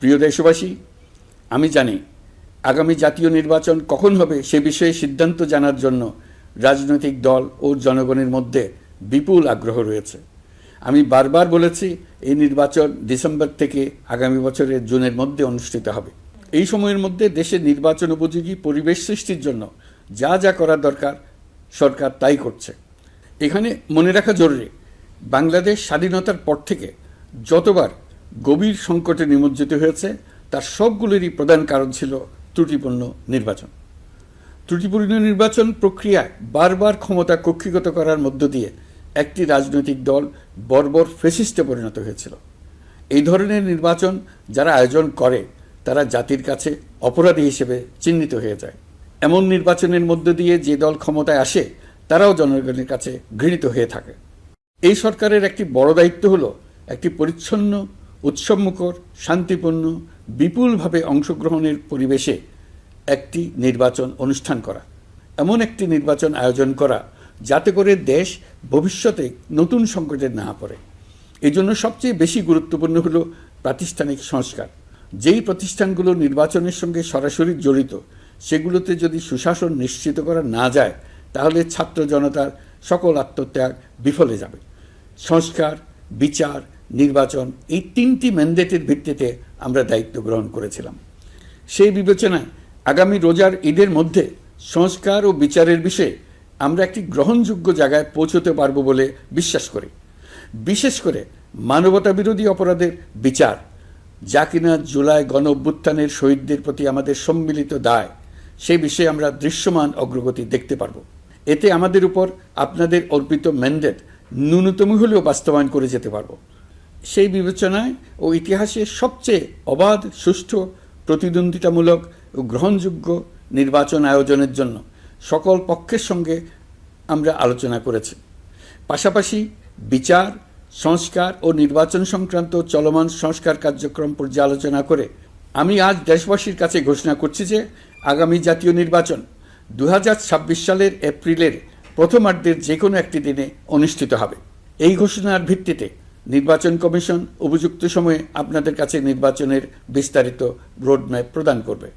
প্রিয় দেশবাসী, আমি জানি আগামী জাতীয় নির্বাচন কখন হবে সে বিষয়ে সিদ্ধান্ত জানার জন্য রাজনৈতিক দল ও জনগণের মধ্যে বিপুল আগ্রহ রয়েছে। আমি বারবার বলেছি এই নির্বাচন ডিসেম্বর থেকে আগামী বছরের জুনের মধ্যে অনুষ্ঠিত হবে। এই সময়ের মধ্যে দেশের নির্বাচন উপযোগী পরিবেশ সৃষ্টির জন্য যা যা করার দরকার সরকার তাই করছে। এখানে মনে রাখা জরুরি, বাংলাদেশ স্বাধীনতার পর থেকে যতবার গভীর সংকটে নিমজ্জিত হয়েছে তার সবগুলোরই প্রধান কারণ ছিল ত্রুটিপূর্ণ নির্বাচন। ত্রুটিপূর্ণ নির্বাচন প্রক্রিয়ায় বারবার ক্ষমতা কক্ষিগত করার মধ্য দিয়ে একটি রাজনৈতিক দল বর্বর ফ্যাসিস্টে পরিণত হয়েছিল। এই ধরনের নির্বাচন যারা আয়োজন করে তারা জাতির কাছে অপরাধী হিসেবে চিহ্নিত হয়ে যায়। এমন নির্বাচনের মধ্য দিয়ে যে দল ক্ষমতায় আসে তারাও জনগণের কাছে ঘৃণিত হয়ে থাকে। এই সরকারের একটি বড় দায়িত্ব হলো একটি পরিচ্ছন্ন, উৎসবমুখর, শান্তিপূর্ণ, বিপুলভাবে অংশগ্রহণের পরিবেশে একটি নির্বাচন অনুষ্ঠান করা, এমন একটি নির্বাচন আয়োজন করা যাতে করে দেশ ভবিষ্যতে নতুন সংকটে না পড়ে। এই জন্য সবচেয়ে বেশি গুরুত্বপূর্ণ হলো প্রাতিষ্ঠানিক সংস্কার। যেই প্রতিষ্ঠানগুলো নির্বাচনের সঙ্গে সরাসরি জড়িত সেগুলোতে যদি সুশাসন নিশ্চিত করা না যায় তাহলে ছাত্র জনতার সকল আত্মত্যাগ বিফলে যাবে। সংস্কার, বিচার, নির্বাচন এই তিনটি ম্যান্ডেটের ভিত্তিতে আমরা দায়িত্ব গ্রহণ করেছিলাম। সেই বিবেচনায় আগামী রোজার ঈদের মধ্যে সংস্কার ও বিচারের বিষয়ে আমরা একটি গ্রহণযোগ্য জায়গায় পৌঁছতে পারব বলে বিশ্বাস করি। বিশেষ করে মানবতা বিরোধী অপরাধের বিচার, যা কিনা জুলাই গণ অভ্যুত্থানের শহীদদের প্রতি আমাদের সম্মিলিত দায়, সেই বিষয়ে আমরা দৃশ্যমান অগ্রগতি দেখতে পারব। এতে আমাদের উপর আপনাদের অর্পিত ম্যান্ডেট ন্যূনতম হলেও বাস্তবায়ন করে যেতে পারব। সেই বিবেচনায় ও ইতিহাসের সবচেয়ে অবাধ, সুষ্ঠু, প্রতিদ্বন্দ্বিতামূলক ও গ্রহণযোগ্য নির্বাচন আয়োজনের জন্য সকল পক্ষের সঙ্গে আমরা আলোচনা করেছি। পাশাপাশি বিচার, সংস্কার ও নির্বাচন সংক্রান্ত চলমান সংস্কার কার্যক্রম পর্যালোচনা করে আমি আজ দেশবাসীর কাছে ঘোষণা করছি যে আগামী জাতীয় নির্বাচন 2026 সালের এপ্রিলের প্রথমার্ধের যে কোনো একটি দিনে অনুষ্ঠিত হবে। এই ঘোষণার ভিত্তিতে নির্বাচন কমিশন উপযুক্ত সময়ে আপনাদের কাছে নির্বাচনের বিস্তারিত রোডম্যাপ প্রদান করবে।